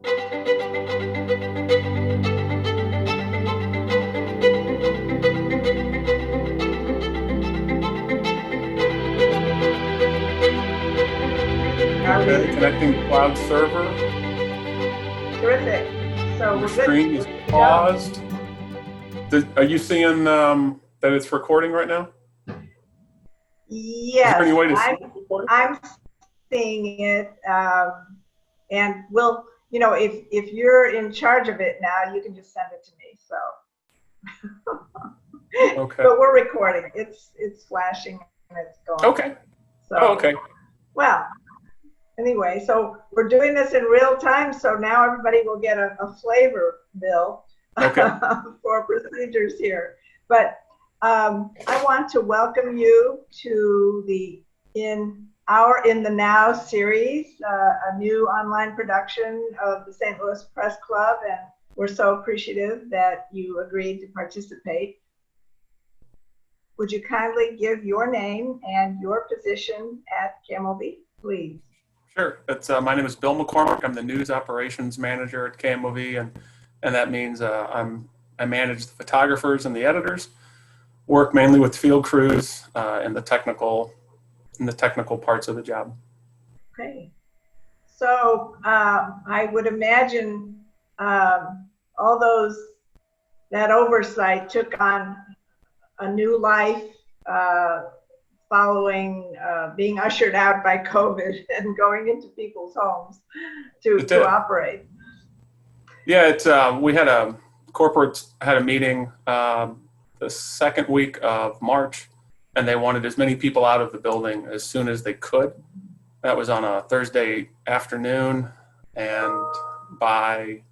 Okay, connecting cloud server. Terrific. So Your we're stream good. is paused. Are you seeing that it's recording right now? Is there any Yes, way to see it recording? I'm seeing it. And we'll, if you're in charge of it now, you can just send it to me. So, Okay. but we're recording. It's flashing and it's going. Okay. So, okay. Well, anyway, so we're doing this in real time. So now everybody will get a flavor, Bill, Okay. for procedures here. But I want to welcome you to the In the Now series, a new online production of the St. Louis Press Club, and we're so appreciative that you agreed to participate. Would you kindly give your name and your position at KMOV, please? Sure. My name is Bill McCormac. I'm the news operations manager at KMOV, and that means I manage the photographers and the editors. Work mainly with field crews in the technical parts of the job. Okay. So I would imagine all that oversight took on a new life following being ushered out by COVID and going into people's homes to operate. Yeah, we had corporate had a meeting the second week of March, and they wanted as many people out of the building as soon as they could. That was on a Thursday afternoon, and by,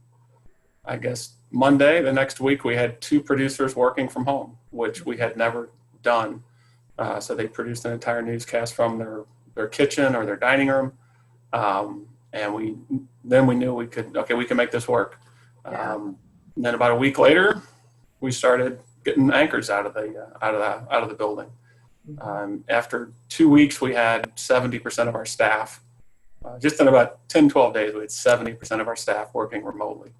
I guess, Monday, the next week, we had 2 producers working from home, which we had never done. So they produced an entire newscast from their kitchen or their dining room, and we knew we could make this work. Yeah. And then about a week later, we started getting anchors out of the building. After 2 weeks, we had 70% of our staff. Just in about 10, 12 days, we had 70% of our staff working remotely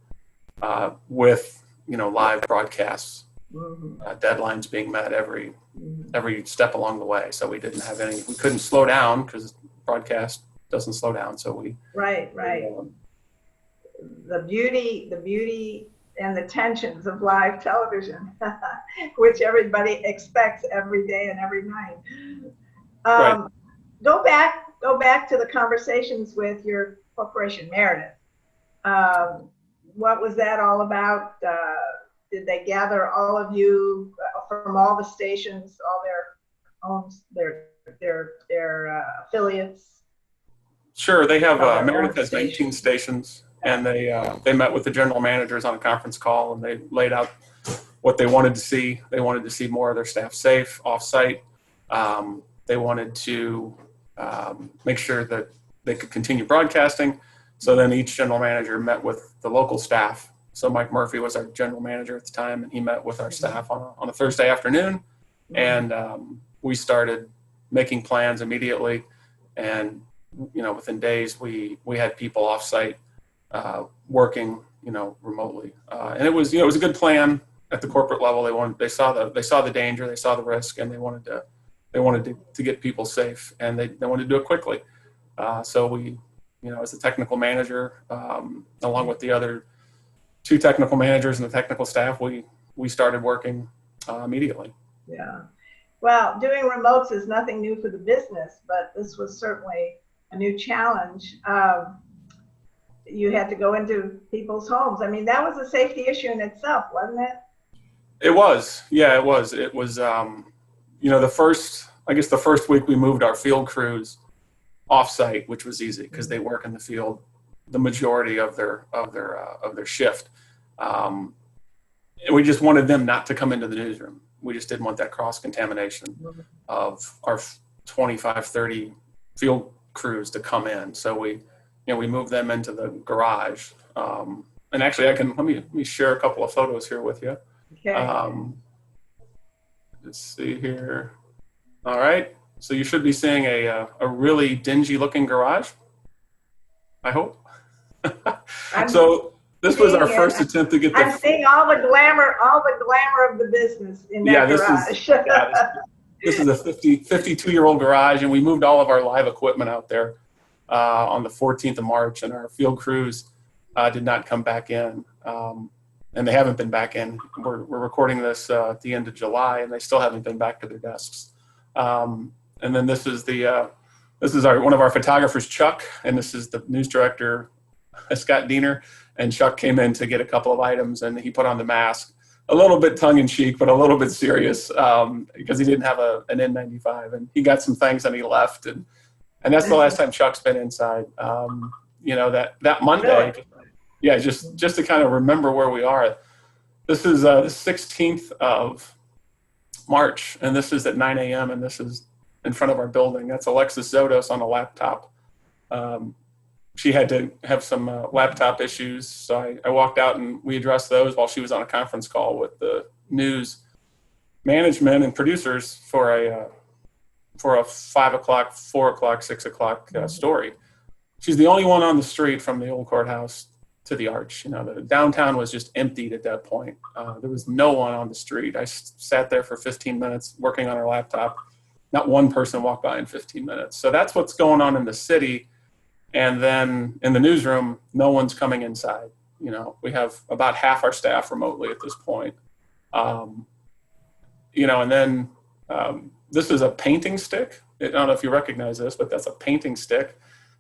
with live broadcasts, deadlines being met every step along the way. So we couldn't slow down because broadcast doesn't slow down. So we right. The beauty and the tensions of live television, which everybody expects every day and every night. Right. Go back to the conversations with your corporation, Meredith. What was that all about? Did they gather all of you from all the stations, all their homes, their affiliates? Sure, they have Meredith has 18 stations, and they met with the general managers on a conference call, and they laid out what they wanted to see. They wanted to see more of their staff safe off-site. They wanted to make sure that they could continue broadcasting. So then each general manager met with the local staff. So Mike Murphy was our general manager at the time, and he met with our staff on a Thursday afternoon, and we started making plans immediately. And within days, we had people off-site working, remotely, and it was a good plan at the corporate level. They saw the danger, they saw the risk, and they wanted to get people safe, and they wanted to do it quickly. So we, as the technical manager, along with the other 2 technical managers and the technical staff, we started working immediately. Yeah. Well, doing remotes is nothing new for the business, but this was certainly a new challenge. You had to go into people's homes. I mean, that was a safety issue in itself, wasn't it? It was. Yeah, it was. It was, the first week we moved our field crews off-site, which was easy because they work in the field the majority of their shift. We just wanted them not to come into the newsroom. We just didn't want that cross-contamination of our 25, 30 field crews to come in. So we moved them into the garage. And actually, let me share a couple of photos here with you. Okay. Let's see here. All right. So you should be seeing a really dingy looking garage, I hope. So this was our seeing first it. attempt to get I'm the. seeing all the glamour of the business in that garage. This is a 52-year-old garage, and we moved all of our live equipment out there on the 14th of March, and our field crews did not come back in, and they haven't been back in. We're recording this at the end of July, and they still haven't been back to their desks. And then this is one of our photographers, Chuck, and this is the news director, Scott Diener, and Chuck came in to get a couple of items, and he put on the mask. A little bit tongue-in-cheek, but a little bit serious because he didn't have an N95, and he got some things and he left, and that's the last time Chuck's been inside. That Monday, yeah, just to kind of remember where we are. This is the 16th of March, and this is at 9 a.m., and this is in front of our building. That's Alexis Zotos on a laptop. She had to have some laptop issues, so I walked out and we addressed those while she was on a conference call with the news management and producers for a 5 o'clock, 4 o'clock, 6 o'clock story. She's the only one on the street from the old courthouse to the arch. The downtown was just emptied at that point. There was no one on the street. I sat there for 15 minutes working on her laptop. Not one person walked by in 15 minutes. So that's what's going on in the city. And then in the newsroom, no one's coming inside. We have about half our staff remotely at this point. And then this is a painting stick. I don't know if you recognize this, but that's a painting stick.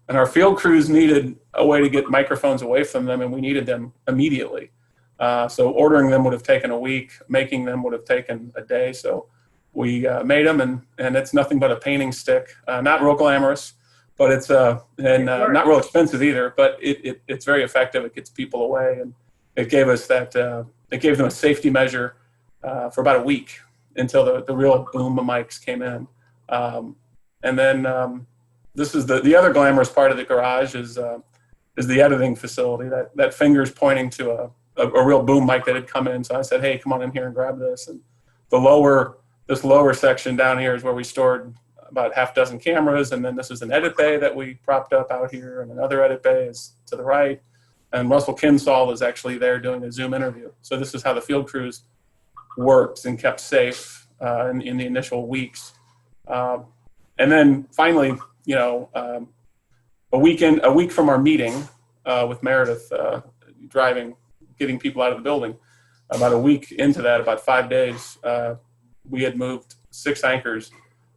And our field crews needed a way to get microphones away from them, and we needed them immediately. So ordering them would have taken a week. Making them would have taken a day. So we made them, and it's nothing but a painting stick. Not real glamorous. But it's not real expensive either. But it's very effective. It gets people away, and it gave us that. It gave them a safety measure for about a week until the real boom mics came in. And then this is the other glamorous part of the garage is the editing facility. That finger's pointing to a real boom mic that had come in. So I said, "Hey, come on in here and grab this." And this lower section down here is where we stored about half dozen cameras, and then this is an edit bay that we propped up out here, and another edit bay is to the right, and Russell Kinsall is actually there doing a Zoom interview. So this is how the field crews worked and kept safe in the initial weeks. And then finally, a week from our meeting with Meredith getting people out of the building, about a week into that, about 5 days, we had moved 6 anchors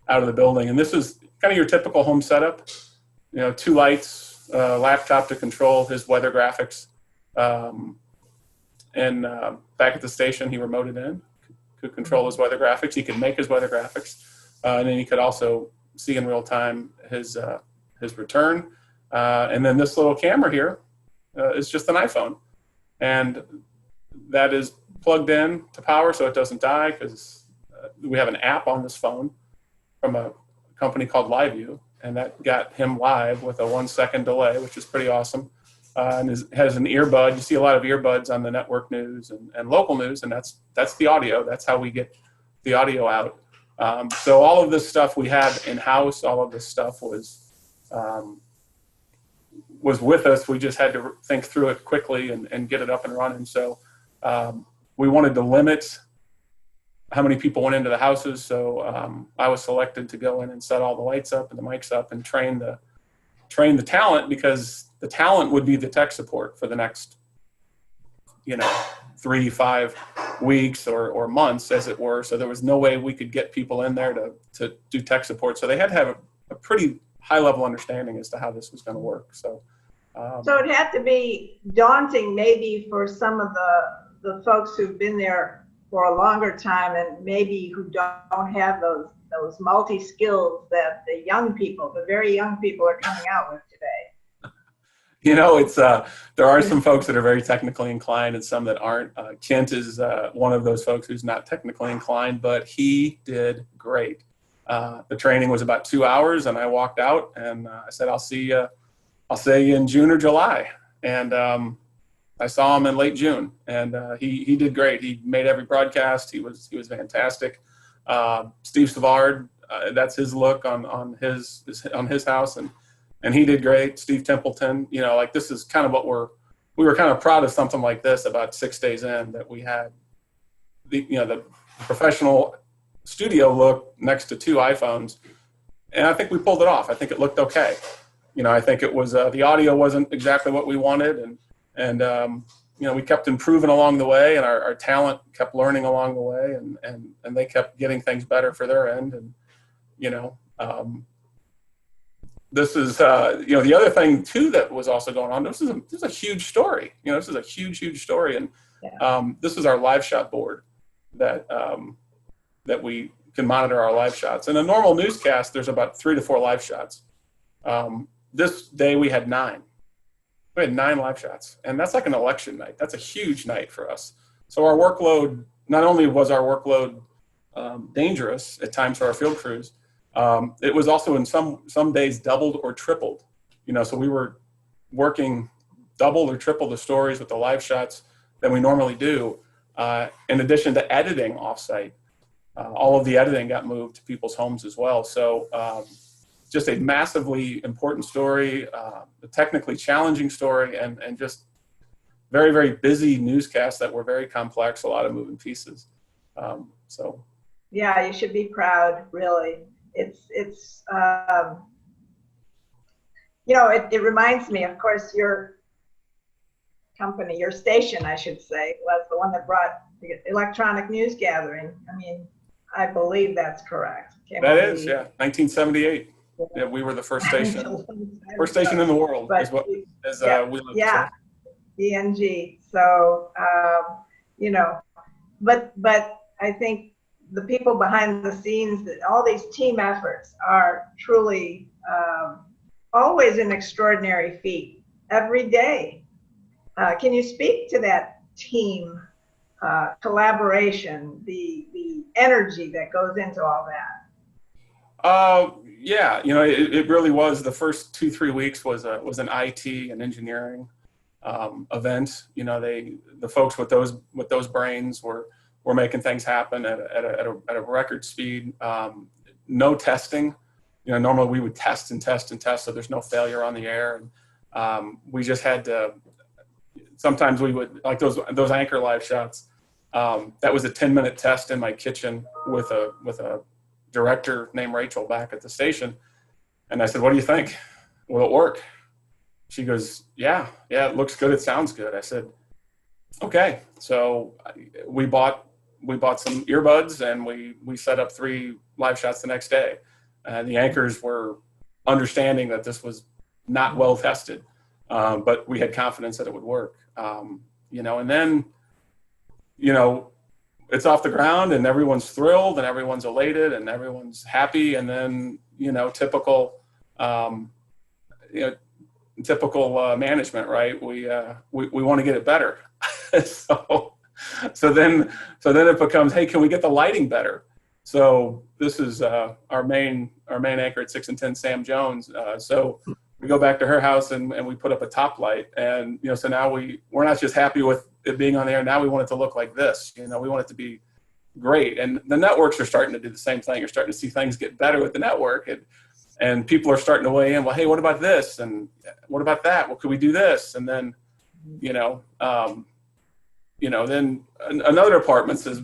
out of the building. And this is kind of your typical home setup, 2 lights, laptop to control his weather graphics. And back at the station, he remoted in, could control his weather graphics. He could make his weather graphics. And then he could also see in real time his return. And then this little camera here is just an iPhone. And that is plugged in to power so it doesn't die, because we have an app on this phone from a company called LiveView, and that got him live with a 1-second delay, which is pretty awesome. And has an earbud. You see a lot of earbuds on the network news and local news, and that's the audio. That's how we get the audio out. So all of this stuff we had in-house. All of this stuff was with us. We just had to think through it quickly and get it up and running. So we wanted to limit how many people went into the houses. So I was selected to go in and set all the lights up and the mics up and train the talent, because the talent would be the tech support for the next, 3-5 weeks or months, as it were. So there was no way we could get people in there to do tech support. So they had to have a pretty high level understanding as to how this was going to work. So it had to be daunting maybe for some of the folks who've been there for a longer time and maybe who don't have those multi-skills that the very young people are coming out with today. It's there are some folks that are very technically inclined and some that aren't. Kent is one of those folks who's not technically inclined, but he did great. The training was about 2 hours, and I walked out and I said, I'll see you in June or July. And I saw him in late June, and he did great. He made every broadcast. He was fantastic. Steve Savard, that's his look on his house, and he did great. Steve Templeton, this is kind of what we were kind of proud of something like this about 6 days in, that we had the professional studio look next to 2 iPhones. And I think we pulled it off. I think it looked okay. I think it was, the audio wasn't exactly what we wanted. And we kept improving along the way, and our talent kept learning along the way, and they kept getting things better for their end. And, this is, the other thing too that was also going on. This is a huge story. This is a huge story. And this is our live shot board that we can monitor our live shots. In a normal newscast, there's about 3 to 4 live shots. This day we had 9. We had 9 live shots, and that's like an election night. That's a huge night for us. So our workload, not only was our workload dangerous at times for our field crews, it was also in some days doubled or tripled. So we were working double or triple the stories with the live shots than we normally do. In addition to editing offsite, all of the editing got moved to people's homes as well. So just a massively important story, a technically challenging story, and just very, very busy newscasts that were very complex, a lot of moving pieces. Yeah, you should be proud, really. It reminds me, of course, your company, your station, I should say, was the one that brought the electronic news gathering. I mean, I believe that's correct. That is, yeah, 1978. Yeah, we were the first station in the world, we lived. Yeah, DNG. So, but I think the people behind the scenes, that all these team efforts are truly always an extraordinary feat every day. Can you speak to that team collaboration, the energy that goes into all that? Yeah, it really was. The first 2-3 weeks was an IT and engineering event. The folks with those brains were making things happen at a record speed. No testing. Normally we would test and test and test, so there's no failure on the air. And we just had to. Sometimes we would, like those anchor live shots. That was a 10-minute test in my kitchen with a director named Rachel back at the station. And I said, "What do you think? Will it work?" She goes, yeah, it looks good. It sounds good. I said, okay. So we bought some earbuds, and we set up 3 live shots the next day. And the anchors were understanding that this was not well tested, but we had confidence that it would work. And then, it's off the ground, and everyone's thrilled, and everyone's elated, and everyone's happy. And then, typical management, right? We want to get it better. So then it becomes, hey, can we get the lighting better? So this is our main anchor at 6 and 10, Sam Jones. So we go back to her house, and we put up a top light, and so now we're not just happy with it being on the air. Now we want it to look like this. We want it to be great. And the networks are starting to do the same thing. You're starting to see things get better with the network, and people are starting to weigh in. Well, hey, what about this? And what about that? Well, could we do this? And then, then another department says,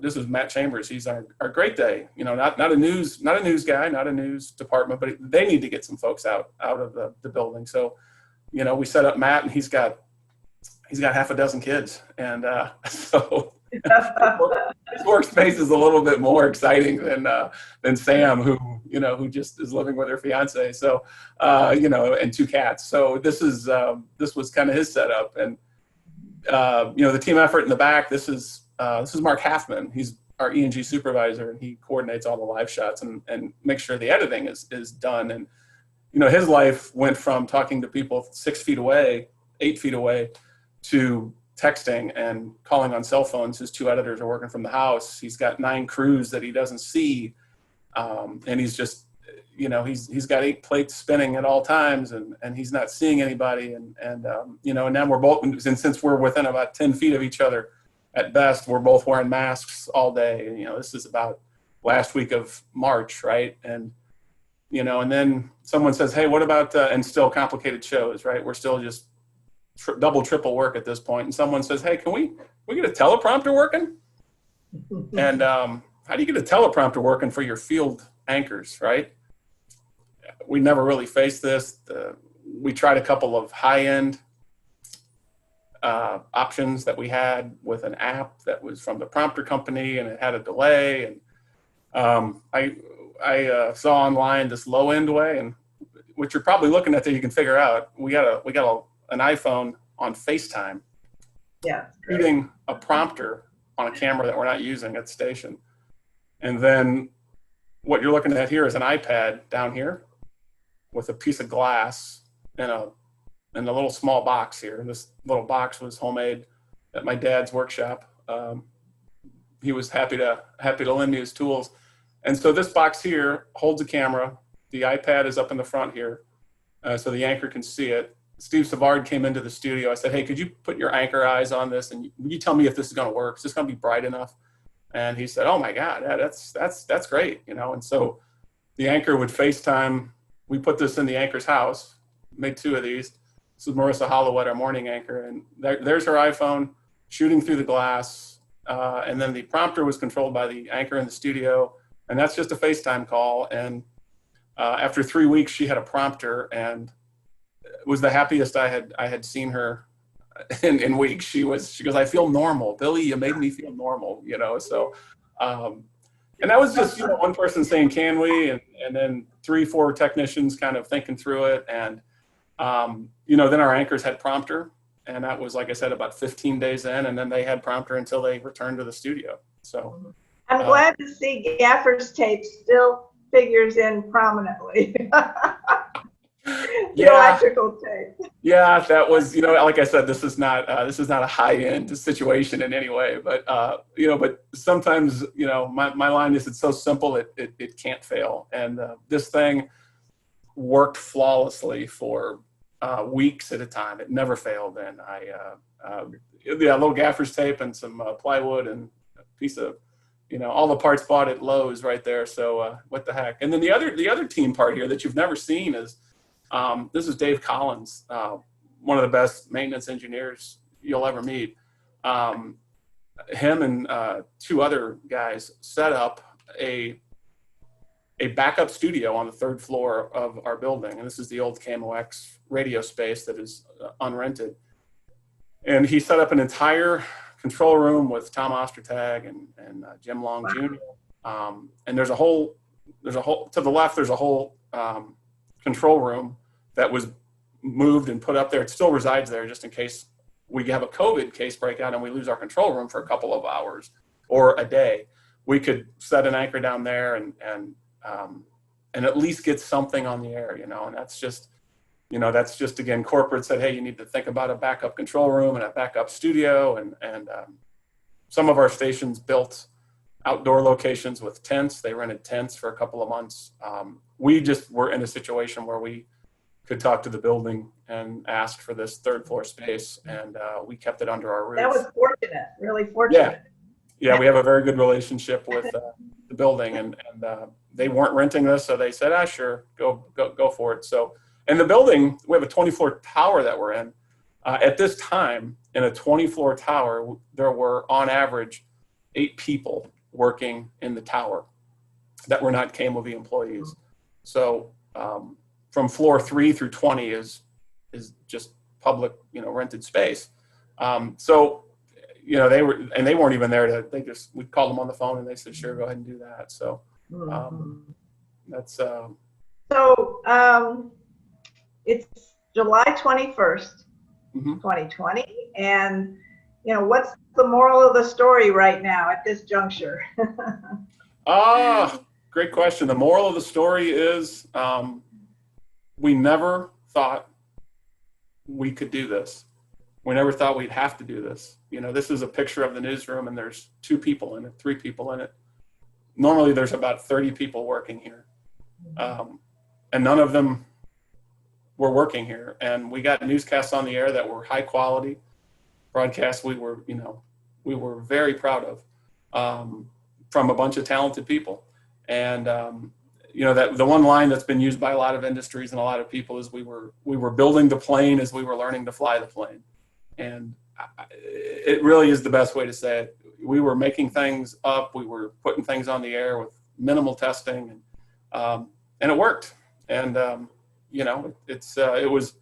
this is Matt Chambers. He's our great day. Not a news guy, not a news department, but they need to get some folks out of the building. So, we set up Matt, and he's got half a dozen kids, and so his workspace is a little bit more exciting than Sam, who just is living with her fiance. So, and 2 cats. So this was kind of his setup, and the team effort in the back. This is Mark Halfman. He's our E&G supervisor, and he coordinates all the live shots and makes sure the editing is done. And his life went from talking to people 6 feet away, 8 feet away, to texting and calling on cell phones. His 2 editors are working from the house. He's got 9 crews that he doesn't see, and he's just, he's got 8 plates spinning at all times, and he's not seeing anybody. And now we're both, and since we're within about 10 feet of each other at best, we're both wearing masks all day. And, this is about last week of March, right? And and then someone says, hey, what about and still complicated shows, right? We're still just double, triple work at this point. And someone says, hey, can we get a teleprompter working? And how do you get a teleprompter working for your field anchors, right? We never really faced this. We tried a couple of high-end options that we had with an app that was from the prompter company, and it had a delay. And I saw online this low-end way, and what you're probably looking at that you can figure out. We got an iPhone on FaceTime, shooting a prompter on a camera that we're not using at the station, and then what you're looking at here is an iPad down here with a piece of glass and a little small box here. This little box was homemade at my dad's workshop. He was happy to lend me his tools. And so this box here holds a camera. The iPad is up in the front here, so the anchor can see it. Steve Savard came into the studio. I said, hey, could you put your anchor eyes on this, and you tell me if this is going to work? Is this going to be bright enough? And he said, oh my God, that's great, you know. And so the anchor would FaceTime. We put this in the anchor's house, made 2 of these. This is Marissa Holloway, our morning anchor, and there's her iPhone shooting through the glass. And then the prompter was controlled by the anchor in the studio, and that's just a FaceTime call. And after 3 weeks, she had a prompter, and it was the happiest I had seen her in weeks. She goes, I feel normal. Billy, you made me feel normal, you know? So, and that was just, you know, one person saying, can we? And then 3, 4 technicians kind of thinking through it. And, you know, then our anchors had prompter, and that was, like I said, about 15 days in, and then they had prompter until they returned to the studio. So I'm glad to see gaffer's tape still figures in prominently. The electrical tape. Yeah, that was, you know, like I said, this is not a high-end situation in any way, but you know, but sometimes, you know, my line is, it's so simple it can't fail, and this thing worked flawlessly for weeks at a time. It never failed, and a little gaffer's tape and some plywood and a piece of, you know, all the parts bought at Lowe's right there. So what the heck? And then the other team part here that you've never seen is. This is Dave Collins, one of the best maintenance engineers you'll ever meet. Him and 2 other guys set up a backup studio on the 3rd floor of our building. And this is the old KMOX radio space that is unrented. And he set up an entire control room with Tom Ostertag and Jim Long Jr. And there's a whole, to the left, there's a whole control room that was moved and put up there. It still resides there just in case we have a COVID case breakout and we lose our control room for a couple of hours or a day. We could set an anchor down there and at least get something on the air, you know. And that's just, you know, again, corporate said, hey, you need to think about a backup control room and a backup studio. And some of our stations built outdoor locations with tents. They rented tents for a couple of months. We just were in a situation where we could talk to the building and ask for this 3rd floor space, and we kept it under our roof. That was fortunate, really fortunate. Yeah, we have a very good relationship with the building, and they weren't renting this, so they said, sure, go for it. So, and the building, we have a 20-floor tower that we're in. At this time, in a 20-floor tower, there were on average 8 people working in the tower that were not KMOV employees. So from floor 3 through 20 is just public, you know, rented space. So, you know, they weren't even there we called them on the phone and they said, sure, go ahead and do that. So that's. It's July 21st, 2020. And, you know, what's the moral of the story right now at this juncture? Great question. The moral of the story is we never thought we could do this. We never thought we'd have to do this. You know, this is a picture of the newsroom and there's 2 people in it, 3 people in it. Normally there's about 30 people working here. And none of them were working here. And we got newscasts on the air that were high quality broadcasts we were very proud of from a bunch of talented people. And, you know, that the one line that's been used by a lot of industries and a lot of people is we were building the plane as we were learning to fly the plane. And it really is the best way to say it. We were making things up. We were putting things on the air with minimal testing, and it worked. And it was,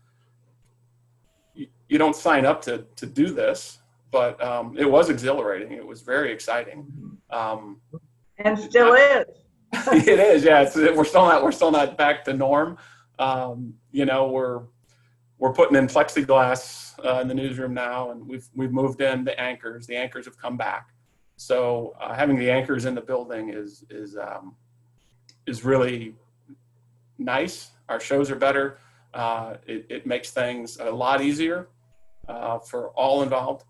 you don't sign up to do this, but it was exhilarating. It was very exciting. And still is. It is, yeah. We're still not back to norm. We're putting in plexiglass in the newsroom now, and we've moved in the anchors. The anchors have come back, so having the anchors in the building is really nice. Our shows are better. It makes things a lot easier for all involved.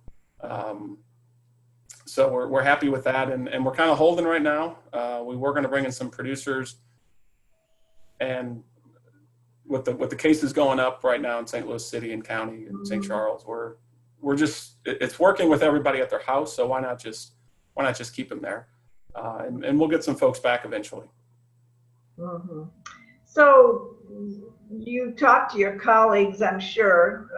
So we're happy with that, and we're kind of holding right now. We were going to bring in some producers, and with the cases going up right now in St. Louis City and County and St. Charles, it's working with everybody at their house. So why not just keep them there, and we'll get some folks back eventually. Mm-hmm. So you talk to your colleagues, I'm sure,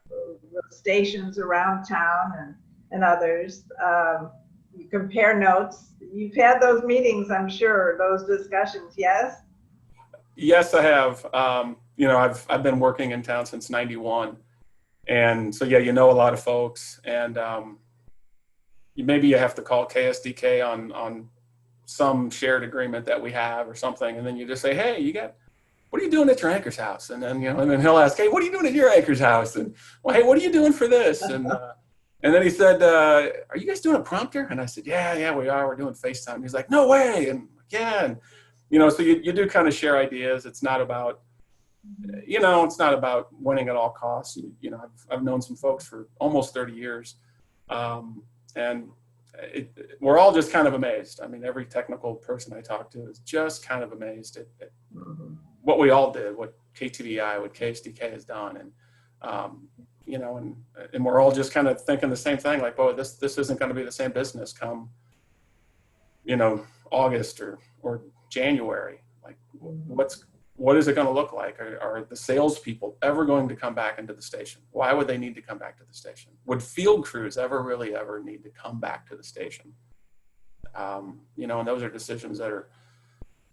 the stations around town and others. You compare notes. You've had those meetings, I'm sure, those discussions, yes? Yes, I have. I've been working in town since '91, and so yeah, a lot of folks, and maybe you have to call KSDK on some shared agreement that we have or something, and then you just say, hey, what are you doing at your anchor's house? And then and then he'll ask, hey, what are you doing at your anchor's house? And well, hey, what are you doing for this? And then he said, are you guys doing a prompter? And I said, yeah, we are. We're doing FaceTime. He's like, no way. And yeah, and so you do kind of share ideas. It's not about, winning at all costs. I've known some folks for almost 30 years. And we're all just kind of amazed. I mean, every technical person I talk to is just kind of amazed at what we all did, what KTVI, what KSDK has done. And, and we're all just kind of thinking the same thing, like, boy, this isn't going to be the same business come, August or January. Like, what is it going to look like? Are the salespeople ever going to come back into the station? Why would they need to come back to the station? Would field crews ever need to come back to the station? And those are decisions that are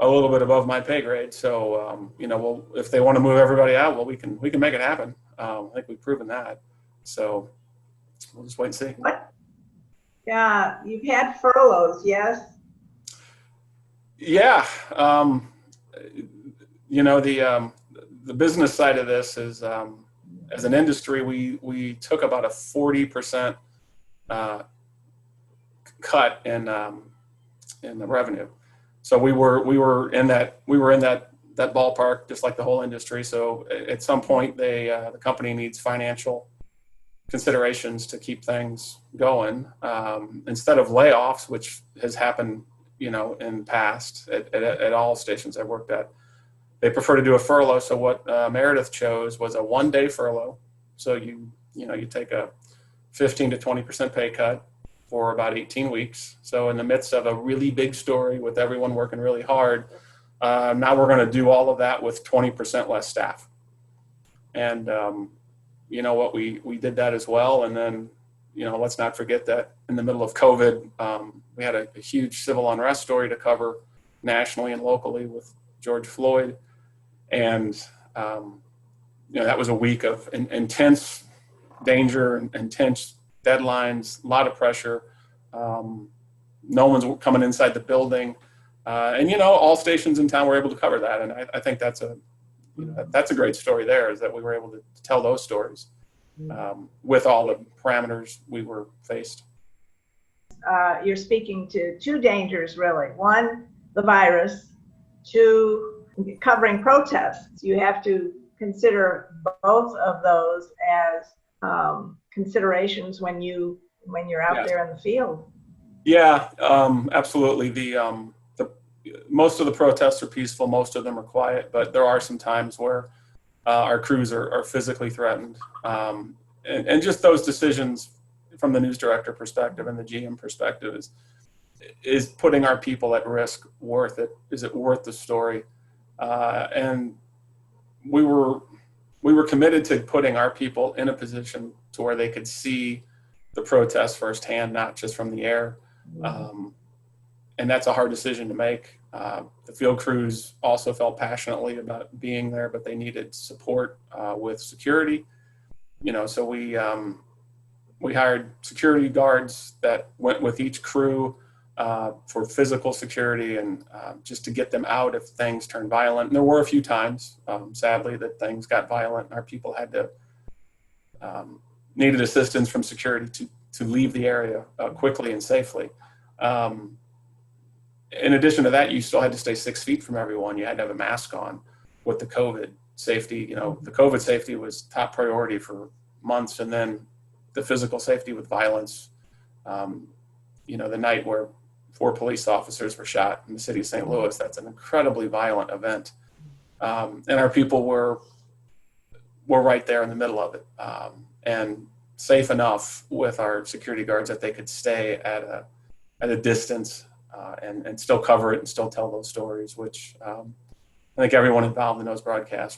a little bit above my pay grade. So, if they want to move everybody out, well, we can make it happen. I think we've proven that. So we'll just wait and see. What? Yeah, you've had furloughs, yes? Yeah. The business side of this is, as an industry, we took about a 40% cut in the revenue. So we were in that ballpark, just like the whole industry. So at some point, the company needs financial considerations to keep things going, instead of layoffs, which has happened, in past at all stations I've worked at. They prefer to do a furlough. So what Meredith chose was a 1-day furlough. So you take a 15 to 20% pay cut for about 18 weeks. So in the midst of a really big story with everyone working really hard, now we're going to do all of that with 20% less staff. And we did that as well. And then, let's not forget that in the middle of COVID, we had a huge civil unrest story to cover nationally and locally with George Floyd. And, that was a week of intense danger and intense deadlines, a lot of pressure. No one's coming inside the building. And, all stations in town were able to cover that. And I think that's a great story there, is that we were able to tell those stories with all the parameters we were faced. You're speaking to two dangers, really. One, the virus. Two, covering protests. You have to consider both of those as considerations when you're out there in the field. Yeah, absolutely. The most of the protests are peaceful. Most of them are quiet, but there are some times where our crews are physically threatened. And just those decisions from the news director perspective and the GM perspective is putting our people at risk worth it? Is it worth the story? And we were we were committed to putting our people in a position to where they could see the protests firsthand, not just from the air. And that's a hard decision to make. The field crews also felt passionately about being there, but they needed support with security. So we hired security guards that went with each crew for physical security and just to get them out if things turned violent. And there were a few times, sadly, that things got violent. Our people had to needed assistance from security to leave the area quickly and safely. In addition to that, you still had to stay 6 feet from everyone. You had to have a mask on with the COVID safety. The COVID safety was top priority for months. And then the physical safety with violence, the night where 4 police officers were shot in the city of St. Louis, that's an incredibly violent event. And our people were right there in the middle of it, and safe enough with our security guards that they could stay at a distance and still cover it and still tell those stories, which I think everyone involved in those broadcasts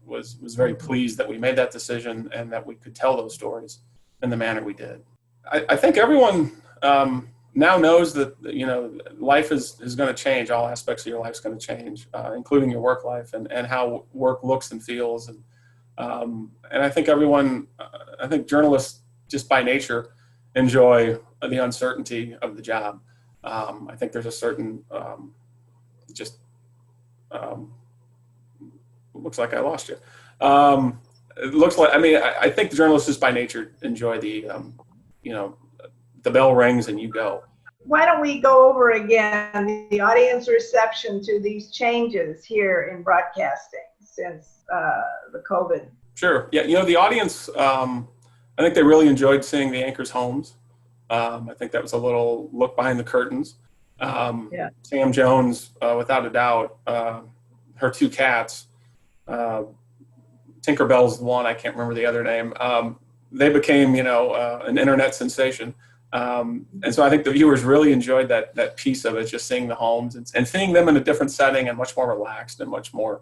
was very pleased that we made that decision and that we could tell those stories in the manner we did. I think everyone now knows that life is going to change. All aspects of your life is going to change, including your work life and how work looks and feels. And I think I think journalists just by nature enjoy the uncertainty of the job. I think there's a certain looks like I lost you. It looks like, I think the journalists just by nature enjoy the bell rings and you go. Why don't we go over again the audience reception to these changes here in broadcasting since the COVID? Sure. Yeah. The audience, I think they really enjoyed seeing the anchors' homes. I think that was a little look behind the curtains. Sam Jones, without a doubt, her 2 cats, Tinkerbell's the one, I can't remember the other name. They became, an internet sensation. And so I think the viewers really enjoyed that piece of it, just seeing the homes and seeing them in a different setting and much more relaxed and much more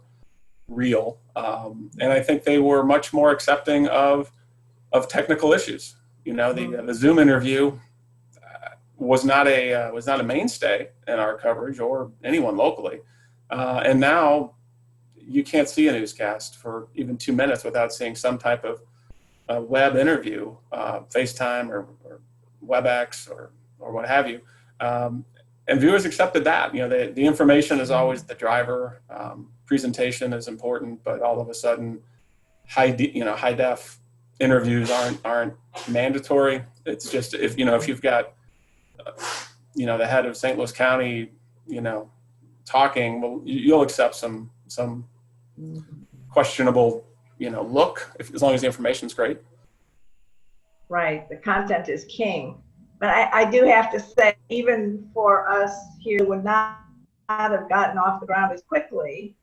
real. And I think they were much more accepting of technical issues. The Zoom interview was not a mainstay in our coverage or anyone locally. And now you can't see a newscast for even 2 minutes without seeing some type of web interview, FaceTime or WebEx or what have you. And viewers accepted that. The information is always the driver. Presentation is important, but all of a sudden, high def interviews aren't mandatory. It's just if you've got the head of St. Louis County talking, well, you'll accept some questionable look as long as the information's great. Right, the content is king. But I do have to say, even for us here, would not have gotten off the ground as quickly,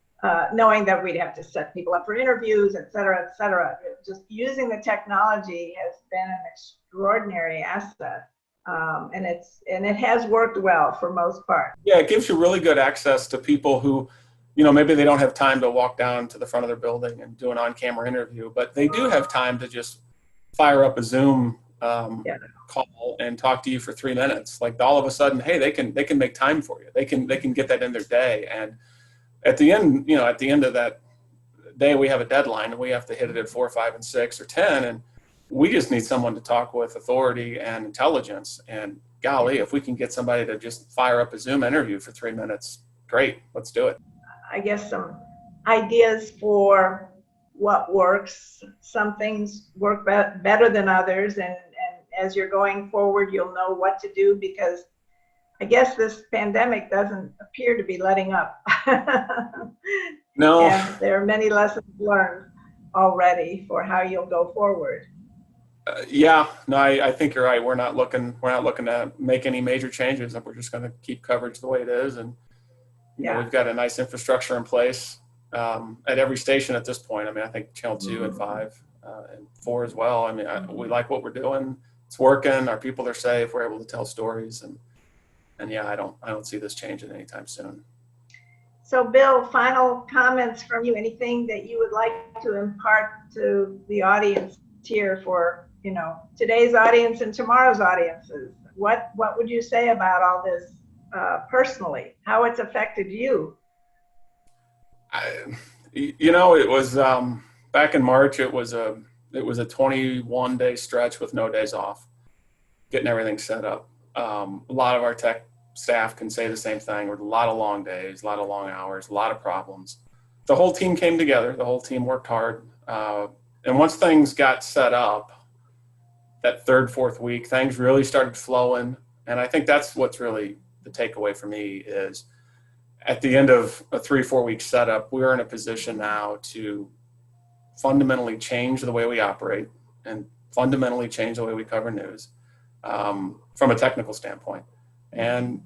knowing that we'd have to set people up for interviews, et cetera, et cetera. Just using the technology has been an extraordinary asset. And it has worked well for most part. Yeah, it gives you really good access to people who, maybe they don't have time to walk down to the front of their building and do an on-camera interview, but they do have time to just fire up a Zoom call and talk to you for 3 minutes. Like all of a sudden, hey, they can make time for you. They can get that in their day. And at the end of that day, we have a deadline and we have to hit it at 4, 5, and 6 or 10. And we just need someone to talk with authority and intelligence. And golly, if we can get somebody to just fire up a Zoom interview for 3 minutes, great, let's do it. I guess some ideas for what works. Some things work better than others. And as you're going forward, you'll know what to do, because I guess this pandemic doesn't appear to be letting up. No. And there are many lessons learned already for how you'll go forward. I think you're right. We're not looking to make any major changes. We're just going to keep coverage the way it is, and we've got a nice infrastructure in place at every station at this point. I think Channel 2 and 5 and 4 as well. We like what we're doing. It's working. Our people are safe. We're able to tell stories, and I don't see this changing anytime soon. So Bill, final comments from you, anything that you would like to impart to the audience here for, today's audience and tomorrow's audiences? What would you say about all this personally, how it's affected you? It was back in March. It was a 21-day stretch with no days off, getting everything set up. A lot of our tech staff can say the same thing. With a lot of long days, a lot of long hours, a lot of problems. The whole team came together. The whole team worked hard. And once things got set up, that third, fourth week, things really started flowing. And I think that's what's really the takeaway for me is at the end of a 3-4 week setup, we're in a position now to fundamentally change the way we operate and fundamentally change the way we cover news from a technical standpoint. And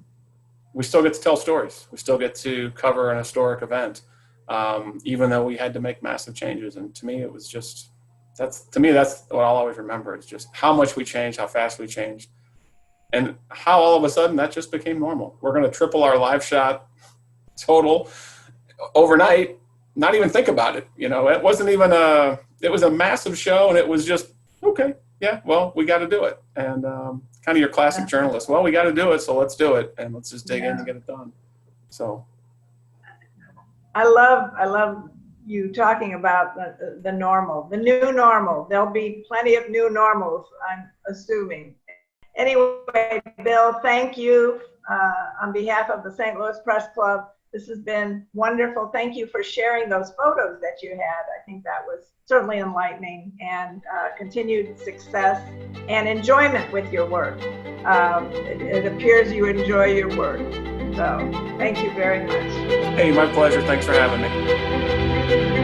we still get to tell stories. We still get to cover an historic event, even though we had to make massive changes. And to me, it was just, that's what I'll always remember is just how much we changed, how fast we changed, and how all of a sudden that just became normal. We're going to triple our live shot total overnight, not even think about it. It wasn't even it was a massive show, and it was just, okay, yeah, well, we got to do it. And kind of your classic journalist, well, we got to do it, so let's do it, and let's just dig in and get it done. So I love you talking about the normal, the new normal. There'll be plenty of new normals, I'm assuming. Anyway, Bill, thank you on behalf of the St. Louis Press Club. This has been wonderful. Thank you for sharing those photos that you had. I think that was certainly enlightening, and continued success and enjoyment with your work. It appears you enjoy your work. So thank you very much. Hey, my pleasure. Thanks for having me.